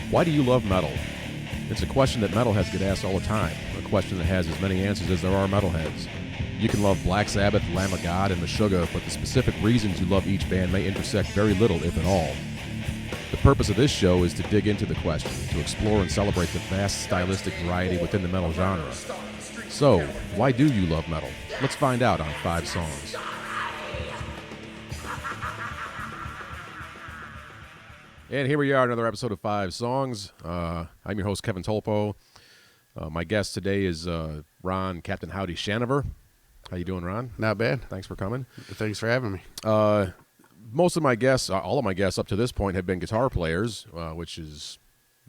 Why do you love metal? It's a question that metalheads get asked all the time, a question that has as many answers as there are metalheads. You can love Black Sabbath, Lamb of God, and Meshuggah, but the specific reasons you love each band may intersect very little, if at all. The purpose of this show is to dig into the question, to explore and celebrate the vast stylistic variety within the metal genre. So, why do you love metal? Let's find out on 5 Songs. And here we are, another episode of 5 Songs. I'm your host, Kevin Tulppo. My guest today is Ron, Captain Howdy Shanaver. How you doing, Ron? Not bad. Thanks for coming. Thanks for having me. Most of my guests, all of my guests up to this point have been guitar players, which is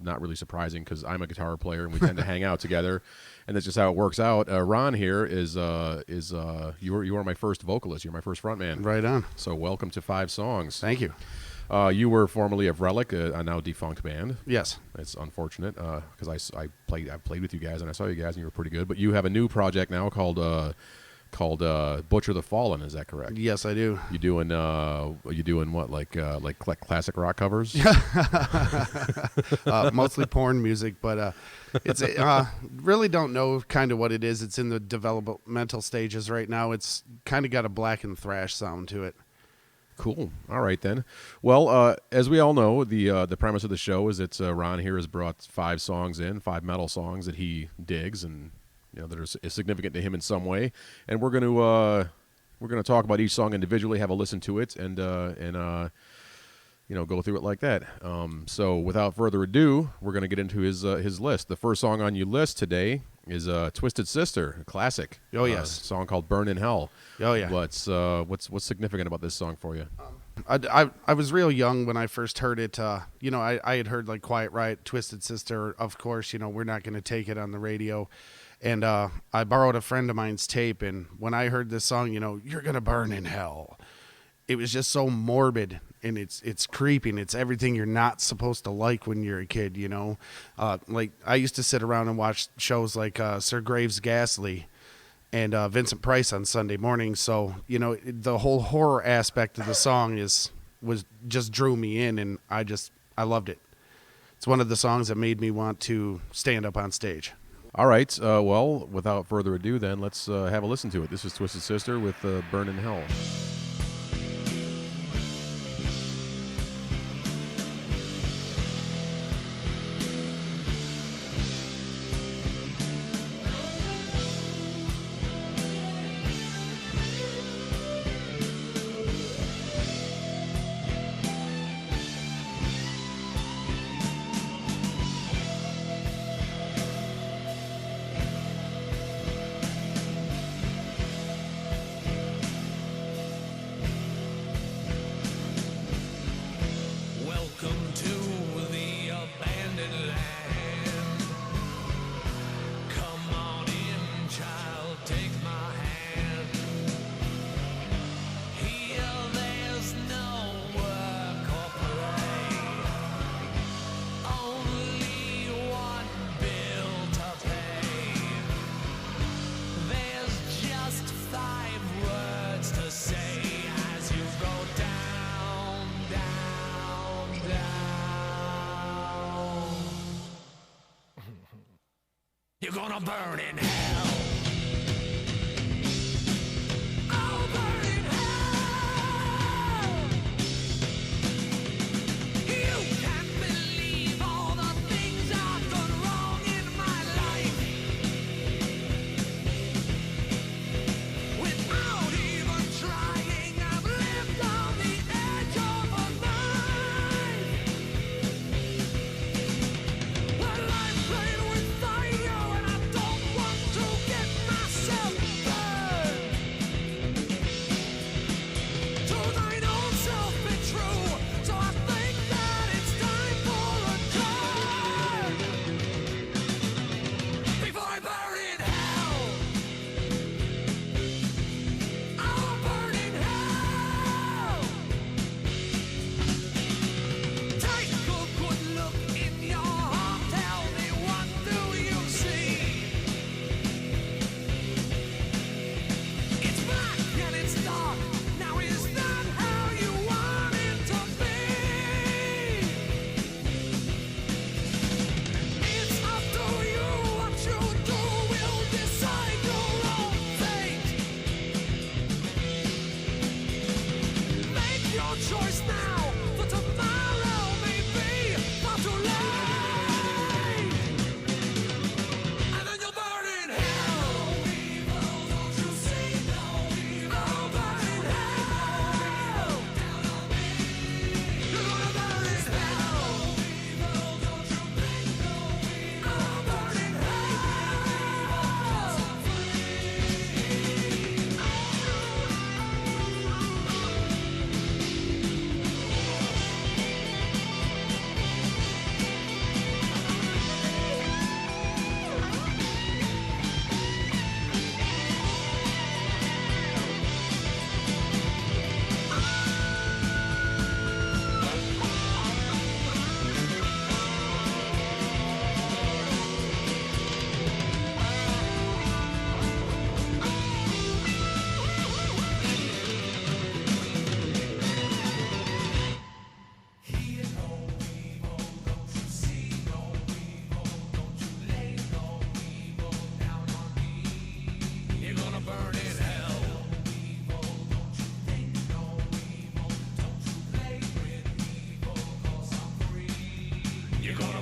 not really surprising because I'm a guitar player and we tend to hang out together, and that's just how it works out. Ron here is you are my first vocalist. You're my first frontman. Right on. So welcome to 5 Songs. Thank you. You were formerly of Relic, a now defunct band. Yes. It's unfortunate because I played with you guys and I saw you guys and you were pretty good. But you have a new project now called Butcher the Fallen. Is that correct? Yes, I do. You doing what, like classic rock covers? Mostly porn music, but it's really don't know kind of what it is. It's in the developmental stages right now. It's kind of got a black and thrash sound to it. Cool. All right then. Well, as we all know, the premise of the show is that Ron here has brought 5 songs in, 5 metal songs that he digs and that are significant to him in some way, and we're going to talk about each song individually, have a listen to it, and go through it like that. So without further ado, we're going to get into his list. The first song on your list today is Twisted Sister, a classic. Oh yes, song called "Burn in Hell." Oh yeah. What's significant about this song for you? I was real young when I first heard it. I had heard like Quiet Riot, Twisted Sister. Of course, we're not going to take it on the radio. And I borrowed a friend of mine's tape, and when I heard this song, you're gonna burn in hell. It was just so morbid, and it's creeping. It's everything you're not supposed to like when you're a kid, Like I used to sit around and watch shows like Sir Graves Ghastly and Vincent Price on Sunday mornings. So the whole horror aspect of the song was just drew me in, and I loved it. It's one of the songs that made me want to stand up on stage. All right. Well, without further ado, then let's have a listen to it. This is Twisted Sister with "Burn in Hell." You're gonna burn in hell. I'll burn in hell. You can't believe all the things I've done wrong in my life. Without even trying, I've lived on the edge of a knife. Well, I played with fire and I don't want to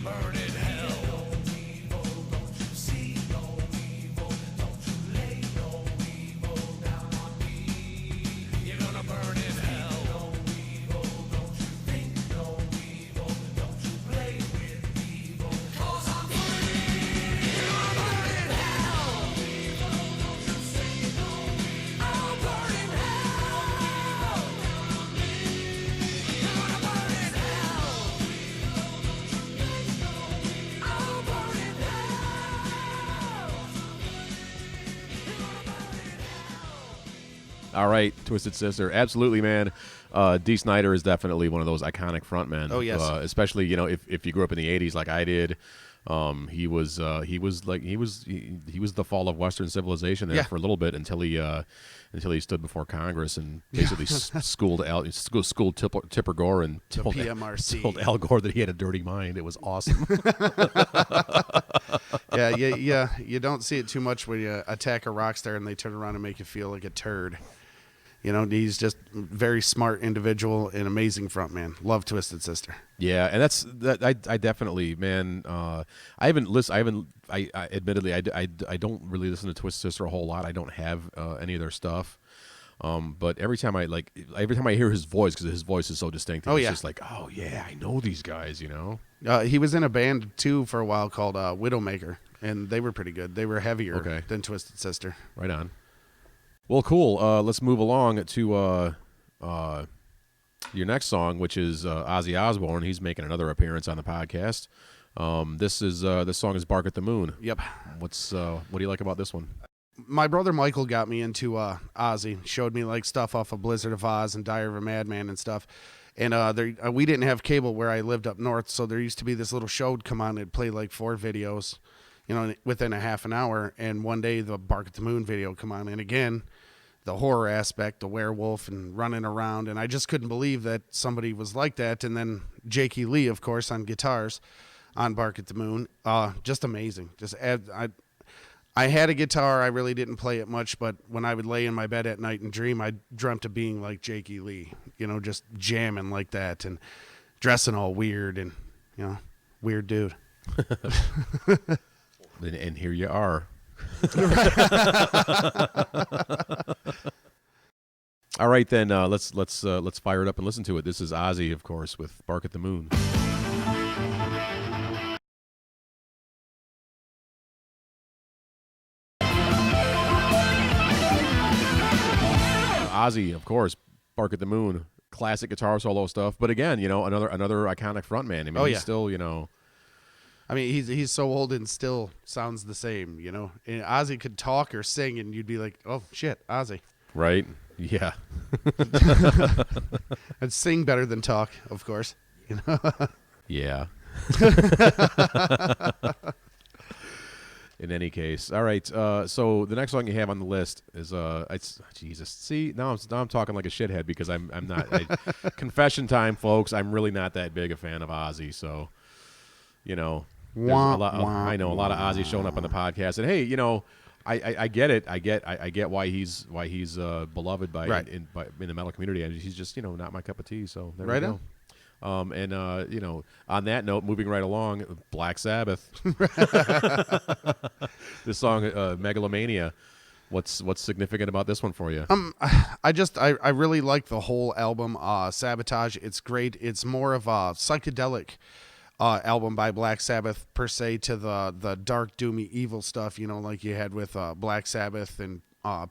burn in hell. You're gonna burn in hell. Cause I'm free. You're gonna burn in hell. I'll burn in hell. You're gonna burn in hell. I'll burn in hell. All right, Twisted Sister, absolutely, man. Dee Snider is definitely one of those iconic frontmen. Oh, yes. Especially if you grew up in the '80s like I did. He was the fall of Western civilization there Yeah. for a little bit until he stood before Congress and basically schooled Tipper Gore and told PMRC. Al Gore that he had a dirty mind. It was awesome. Yeah, you don't see it too much when you attack a rock star and they turn around and make you feel like a turd. You know, he's just a very smart individual and amazing frontman. Love Twisted Sister. Yeah, and I definitely, man. I haven't listened. I admittedly I don't really listen to Twisted Sister a whole lot. I don't have any of their stuff. But every time I hear his voice, because his voice is so distinct, it's just like, oh yeah, I know these guys. You know. He was in a band too for a while called Widowmaker, and they were pretty good. They were heavier than Twisted Sister. Right on. Well, cool. Let's move along to your next song, which is Ozzy Osbourne. He's making another appearance on the podcast. This song is "Bark at the Moon." Yep. What do you like about this one? My brother Michael got me into Ozzy. Showed me like stuff off of Blizzard of Oz and Diary of a Madman and stuff. And we didn't have cable where I lived up north, so there used to be this little show would come on. It'd play like 4 videos, you know, within a half an hour. And one day the Bark at the Moon video come on, and again, the horror aspect, the werewolf and running around, and I just couldn't believe that somebody was like that. And then Jakey Lee, of course, on guitars on Bark at the Moon, just amazing. I had a guitar. I really didn't play it much, but when I would lay in my bed at night and dream, I dreamt of being like Jakey Lee, you know, just jamming like that and dressing all weird and, you know, weird dude. And here you are. All right, then let's fire it up and listen to it. This is Ozzy, of course, with "Bark at the Moon." Ozzy, of course, "Bark at the Moon," classic guitar solo stuff. But again, you know, another iconic frontman. I mean, he's still, you know. I mean, he's so old and still sounds the same, you know. And Ozzy could talk or sing, and you'd be like, "Oh shit, Ozzy!" Right? Yeah. I'd sing better than talk, of course. You know. Yeah. In any case, all right. So the next song you have on the list is it's Jesus. See, now I'm talking like a shithead because I'm not. Confession time, folks. I'm really not that big a fan of Ozzy. So, you know, there's I know a lot of Ozzy showing up on the podcast, and hey, you know, I get it. I get why he's beloved by in the metal community. And he's just, you know, not my cup of tea. So there we go. You know, on that note, moving right along, Black Sabbath. This song, Megalomania. What's significant about this one for you? I really like the whole album. Sabotage. It's great. It's more of a psychedelic album by Black Sabbath per se, to the dark, doomy, evil stuff, you know, like you had with Black Sabbath and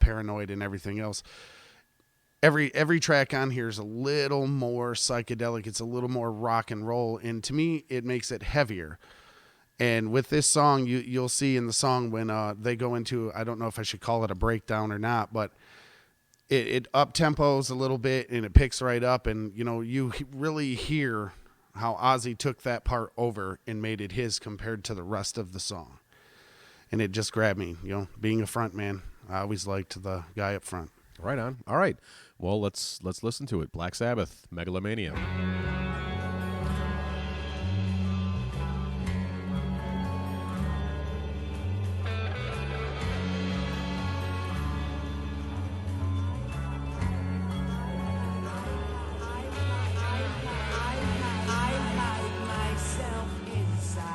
Paranoid and everything else. Every track on here is a little more psychedelic. It's a little more rock and roll, and to me, it makes it heavier. And with this song, you'll see in the song when they go into, I don't know if I should call it a breakdown or not, but it up tempos a little bit and it picks right up, and you know, you really hear how Ozzy took that part over and made it his compared to the rest of the song. And it just grabbed me, you know, being a front man. I always liked the guy up front. Right on. All right. Well, let's listen to it. Black Sabbath, Megalomania. I hide myself inside.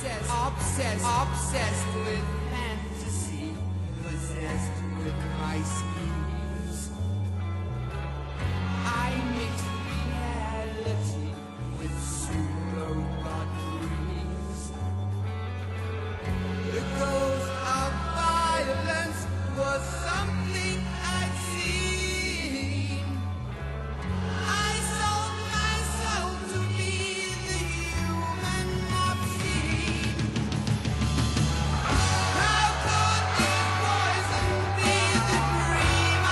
obsessed with fantasy, possessed with my schemes. I mix reality with pseudo-god dreams. The ghost of violence was something I'd seen. I sold myself to be the human obscene. How could this poison be the dream I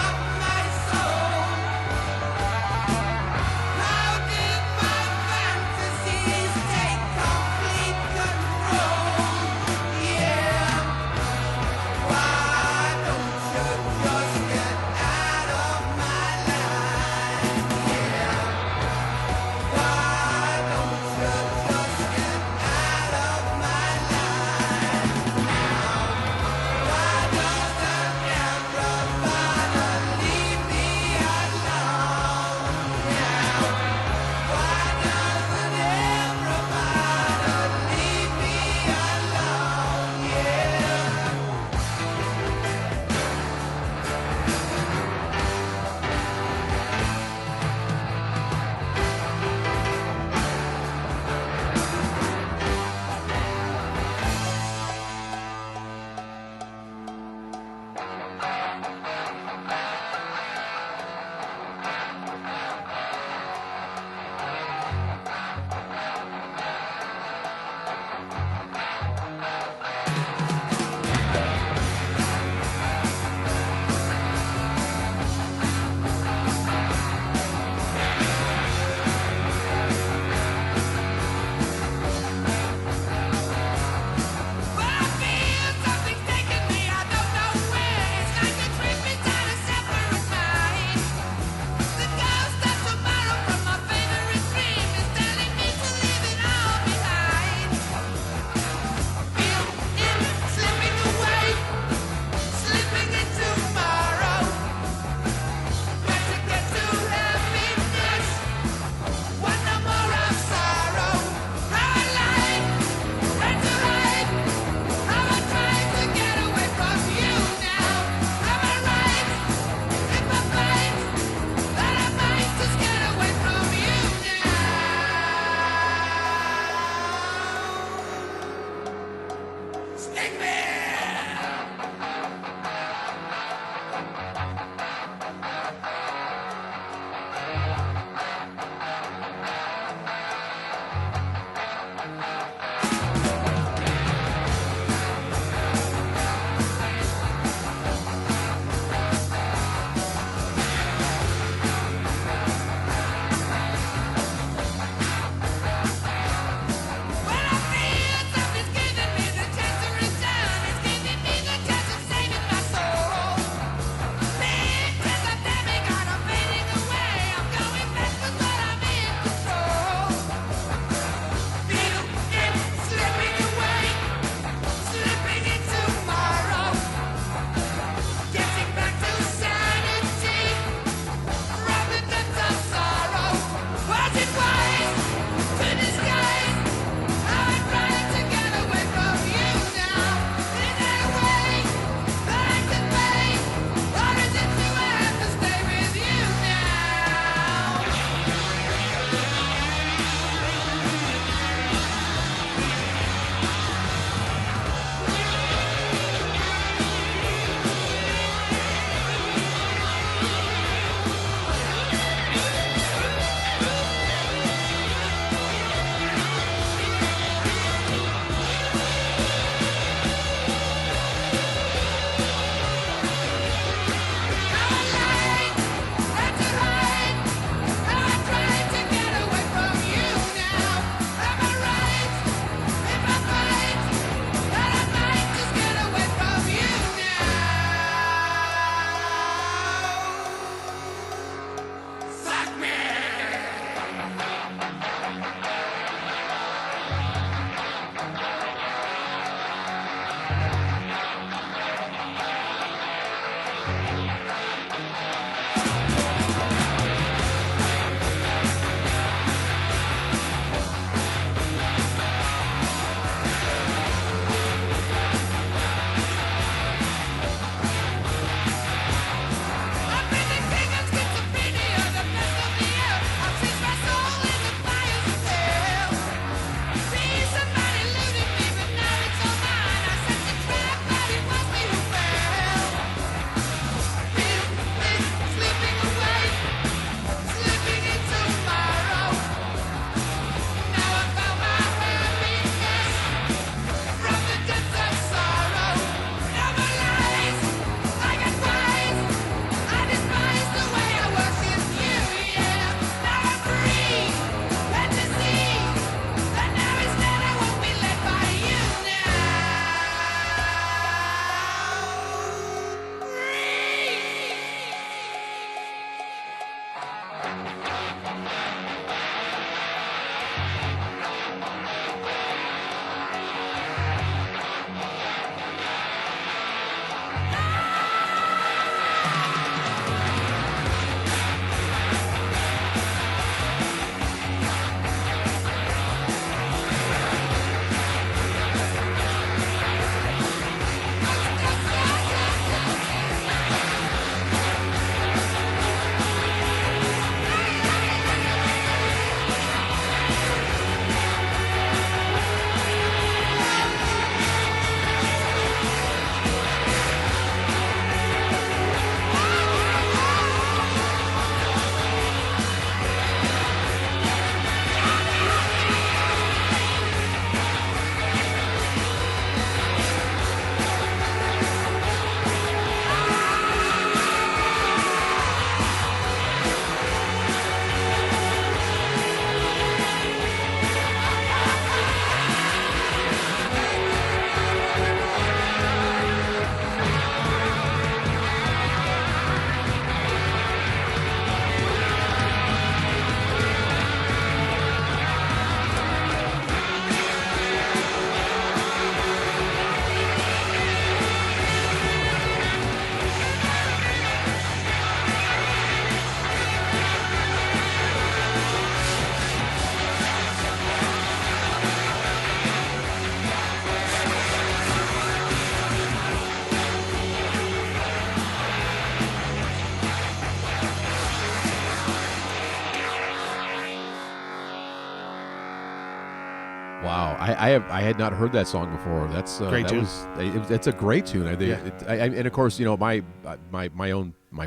I had not heard that song before. That's Great tune. It's a great tune. Yeah. And of course, my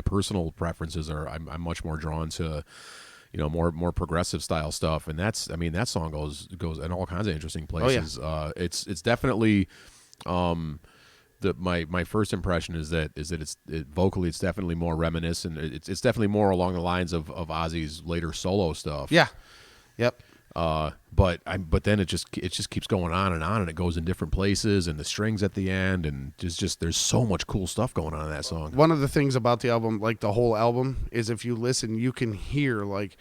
personal preferences are I'm much more drawn to more progressive style stuff, and that song goes in all kinds of interesting places. It's definitely my first impression is that it's vocally it's definitely more reminiscent. It's definitely more along the lines of Ozzy's later solo stuff. Yeah. Yep. But then it just keeps going on, and it goes in different places, and the strings at the end, and there's so much cool stuff going on in that song. One of the things about the album, like the whole album, is if you listen, you can hear like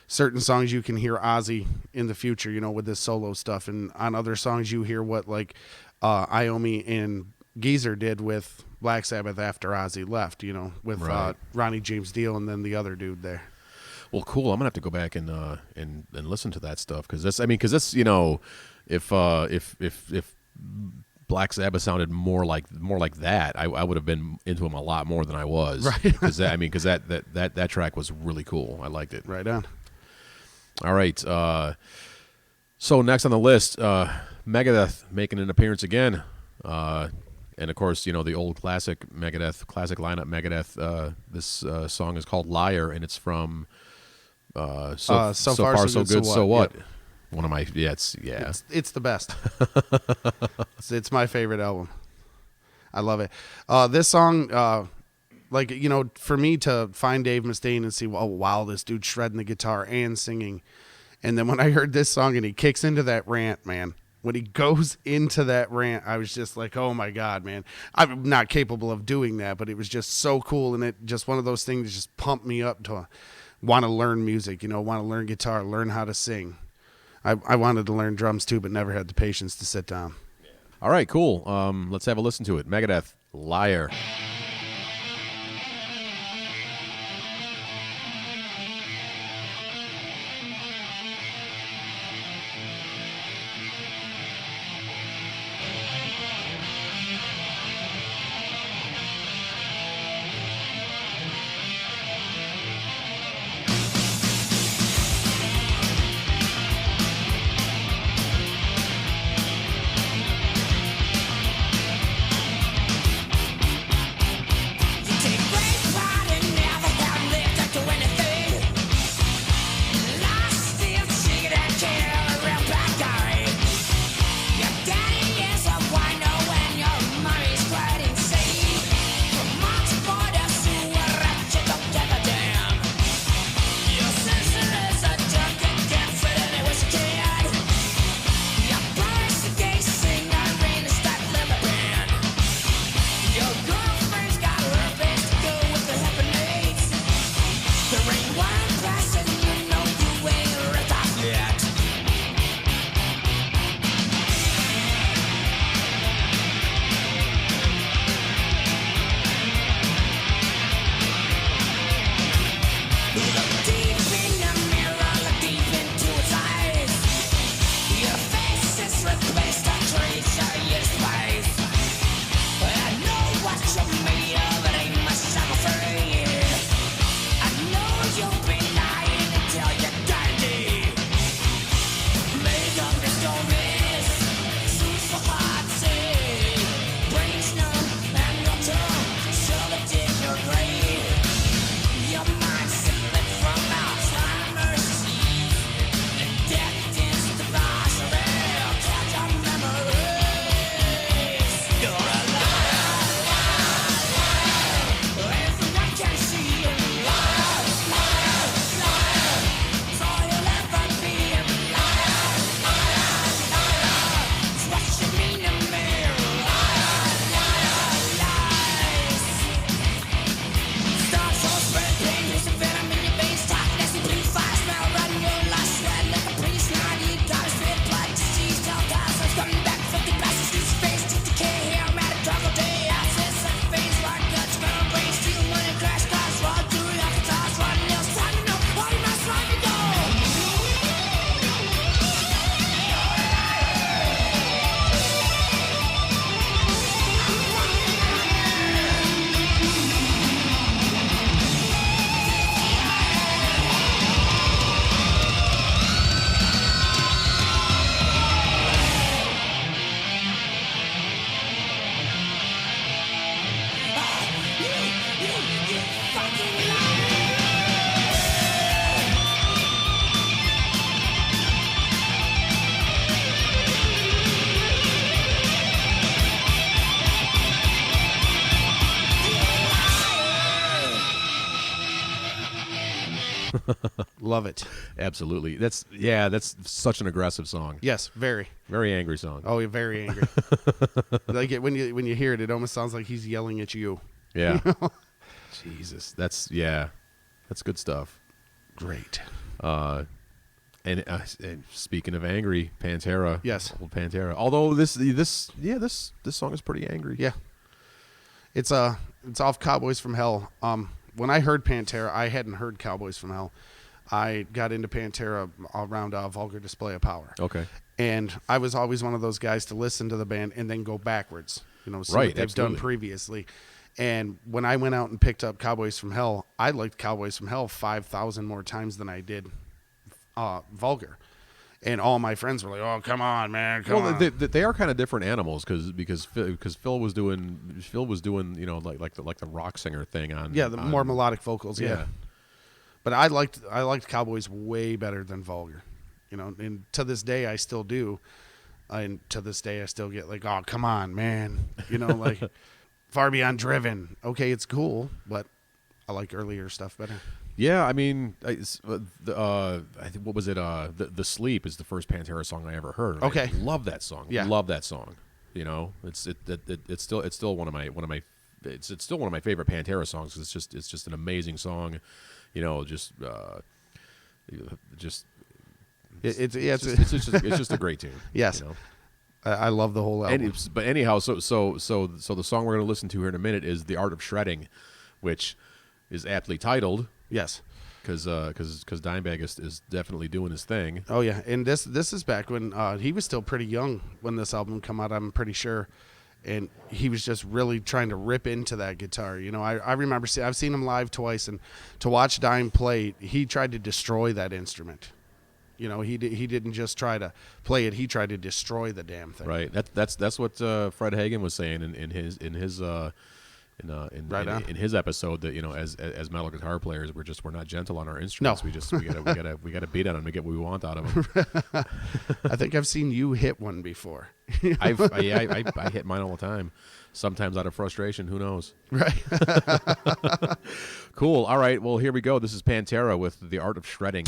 certain songs, you can hear Ozzy in the future, with this solo stuff, and on other songs you hear what like Iommi and Geezer did with Black Sabbath after Ozzy left, with Right. Ronnie James Dio and then the other dude there. Well, cool. I'm gonna have to go back and listen to that stuff because that's if Black Sabbath sounded more like that, I would have been into him a lot more than I was. Right. Because that track was really cool. I liked it. Right on. All right. So next on the list, Megadeth making an appearance again. And of course, the old classic lineup Megadeth. This song is called "Liar," and it's from So Far So Good, So What. Yep. One of my it's It's the best. it's my favorite album. I love it. This song, for me to find Dave Mustaine and see, oh wow, this dude's shredding the guitar and singing, and then when I heard this song and he kicks into that rant, man. When he goes into that rant, I was just like, oh my God, man. I'm not capable of doing that, but it was just so cool. And it just one of those things that just pumped me up to want to learn music, want to learn guitar, learn how to sing. I wanted to learn drums too, but never had the patience to sit down. All right, cool. Let's have a listen to it. Megadeth, "Liar." Love it. Absolutely. That's such an aggressive song. Yes, very. Very angry song. Oh, you're very angry. Like when you hear it, it almost sounds like he's yelling at you. Yeah. Jesus. That's good stuff. Great. And speaking of angry, Pantera. Yes. Old Pantera. Although this song is pretty angry. Yeah. It's off Cowboys from Hell. When I heard Pantera, I hadn't heard Cowboys from Hell. I got into Pantera around Vulgar Display of Power. Okay. And I was always one of those guys to listen to the band and then go backwards, see Right, what they've absolutely. done previously. And when I went out and picked up Cowboys from Hell, I liked Cowboys from Hell 5,000 more times than I did Vulgar. And all my friends were like, "Oh, come on, man, come on." They are kind of different animals because Phil was doing like the rock singer thing on the more melodic vocals, yeah. But I liked Cowboys way better than Vulgar, and to this day I still do, and to this day I still get like, "Oh, come on, man," like Far Beyond Driven. Okay, it's cool, but I like earlier stuff better. Yeah, I mean, I think, what was it? The Sleep is the first Pantera song I ever heard. Okay. I love that song. Yeah. Love that song. It's still one of my it's still one of my favorite Pantera songs. 'Cause it's just an amazing song. It's just a great tune. Yes. I love the whole album. But anyhow, so the song we're going to listen to here in a minute is "The Art of Shredding," which is aptly titled. Yes. Because Dimebag is definitely doing his thing. Oh yeah, and this is back when he was still pretty young when this album come out. I'm pretty sure, and he was just really trying to rip into that guitar. I remember I've seen him live twice, and to watch Dime play, he tried to destroy that instrument. He didn't just try to play it; he tried to destroy the damn thing. Right. That's what Fred Hagen was saying in his episode, that as metal guitar players we're not gentle on our instruments. No. we gotta beat on them to get what we want out of them. I think I've seen you hit one before. I hit mine all the time, sometimes out of frustration. Who knows? Right. Cool. All right. Well, here we go. This is Pantera with "The Art of Shredding."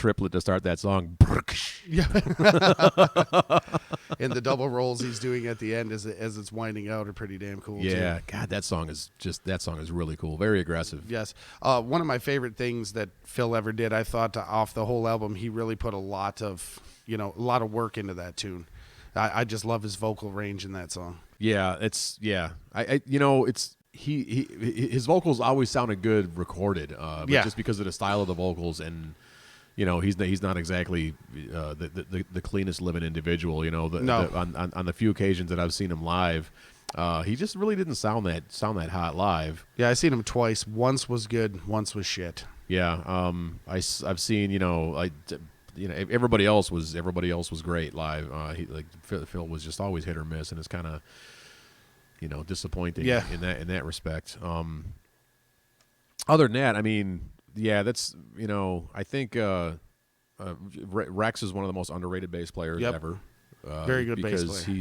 triplet to start that song. Yeah. And the double rolls he's doing at the end as it's winding out are pretty damn cool. Yeah, too. God, that song is really cool. Very aggressive. Yes. One of my favorite things that Phil ever did, I thought, off the whole album, he really put a lot of work into that tune. I just love his vocal range in that song. Yeah, his vocals always sounded good recorded. But just because of the style of the vocals, and he's not exactly the cleanest living individual. On the few occasions that I've seen him live, he just really didn't sound that hot live. Yeah, I seen him twice. Once was good, once was shit. Yeah, I've seen everybody else was great live. Phil was just always hit or miss, and it's kind of disappointing in that respect. Other than that, I mean, yeah, that's I think Rex is one of the most underrated bass players ever. Very good bass because player.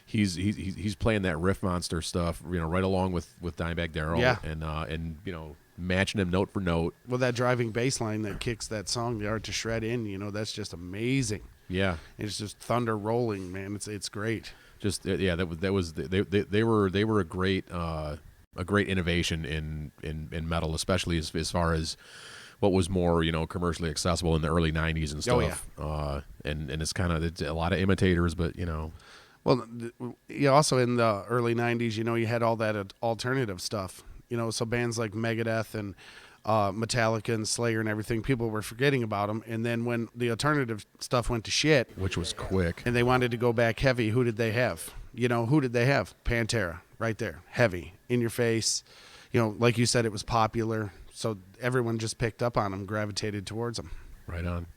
he's playing that riff monster stuff, right along with Dimebag Darrell, and matching him note for note. Well, that driving bass line that kicks that song, The Art to Shred In, that's just amazing. Yeah, it's just thunder rolling, man. It's great. Just they were a great innovation in metal, especially as far as what was more commercially accessible in the early '90s and stuff. Oh, yeah. And it's kind of a lot of imitators, but Well, also in the early '90s, you had all that alternative stuff. So bands like Megadeth and Metallica and Slayer and everything, people were forgetting about them. And then when the alternative stuff went to shit, which was quick, and they wanted to go back heavy, who did they have? Who did they have? Pantera, right there, heavy, in your face. Like you said, it was popular, so everyone just picked up on them, gravitated towards them. Right on.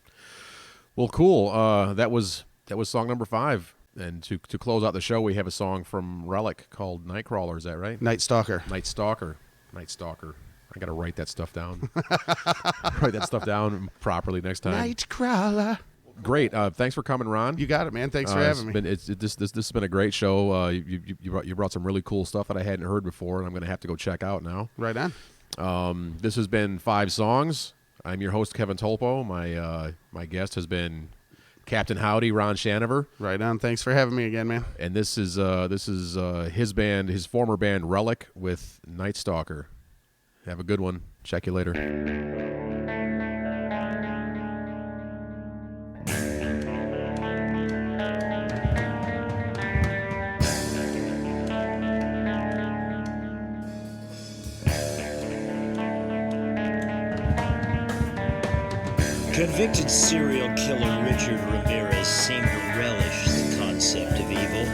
Well, cool. That was song number 5. And to close out the show, we have a song from Relic called Nightcrawler. Is that right? Night Stalker. I got to write that stuff down. Write that stuff down properly next time. Nightcrawler. Great. Thanks for coming, Ron. You got it, man. Thanks for having me. This has been a great show. You brought some really cool stuff that I hadn't heard before, and I'm going to have to go check out now. Right on. This has been 5 songs. I'm your host, Kevin Tulppo. My guest has been Captain Howdy, Ron Shanaver. Right on. Thanks for having me again, man. And this is his band, his former band Relic, with Night Stalker. Have a good one. Check you later. Convicted serial killer Richard Ramirez seemed to relish the concept of evil.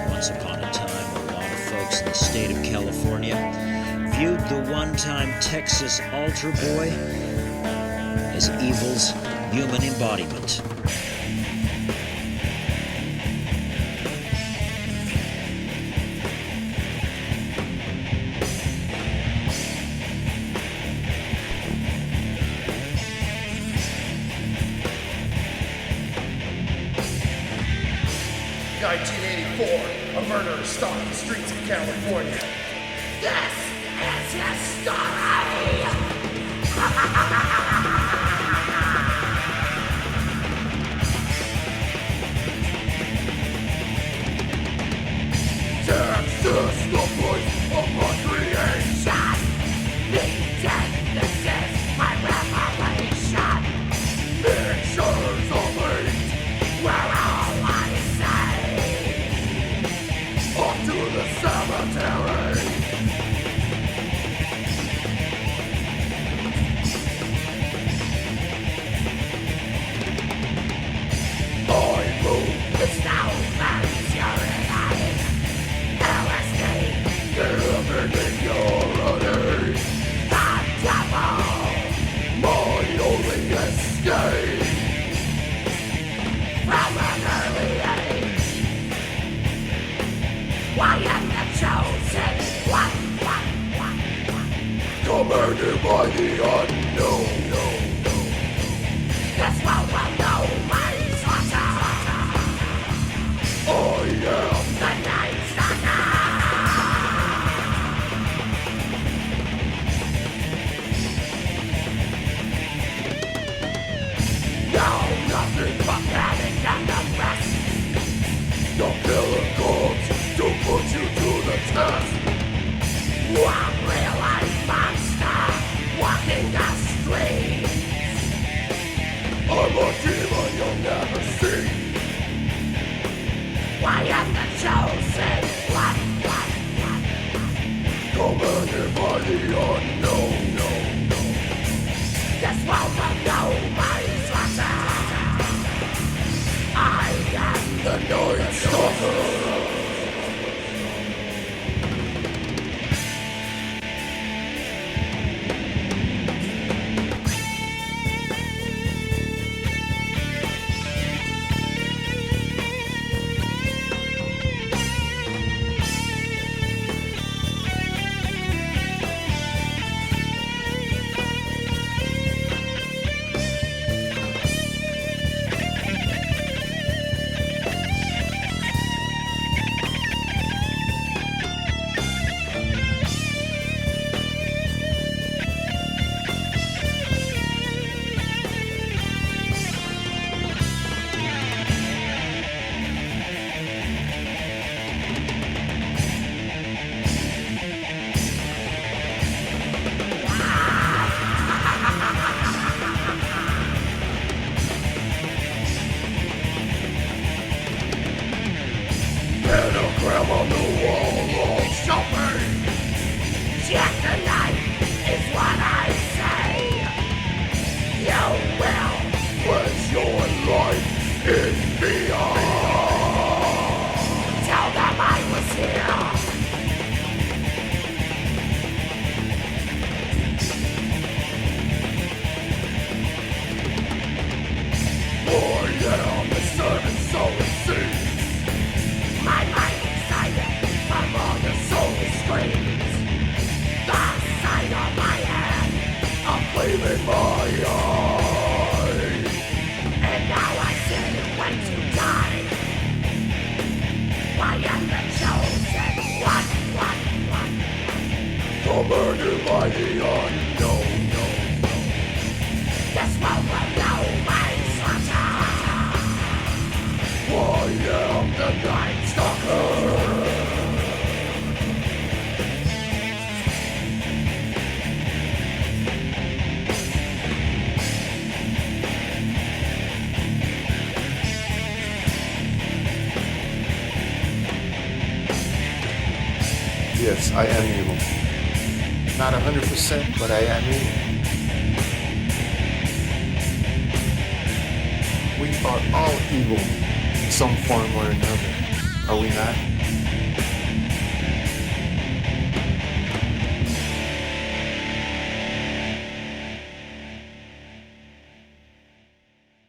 Once upon a time, a lot of folks in the state of California viewed the one-time Texas altar boy as evil's human embodiment. A murderer stalked the streets of California. This is his story! Texas, the voice of my creation. Needed, this is my revelation. Pictures of hate, where all I say. Off to the cemetery. I move. It's now that you're in. LSD, living in your honey. The devil, my only escape from an early age. Why am the chosen one? Commanded by the unknown. This world will know my slaughter. I am the Night Stalker. Your killer corpse to put you to the test. One real-life monster walking the streets. I'm a demon you'll never see. I am the chosen one. Commanded by the unknown. This world will know my slaughter. I am the Night Stalker. Pentagram on the wall of shopping. Jack the knife is what I say. You will pledge your life in beyond. Tell them I was here. I am the seven solar seas. My mind excited from all the solar screens. The sight of my head, a flame in my eye. And now I sit and wait to die. I am the chosen one. Commanded by the unknown. This world will know my slaughter. I am the Night Stalker. Yes, I am evil. Not 100%, but I am evil. We are all evil in some form or another. Are we not?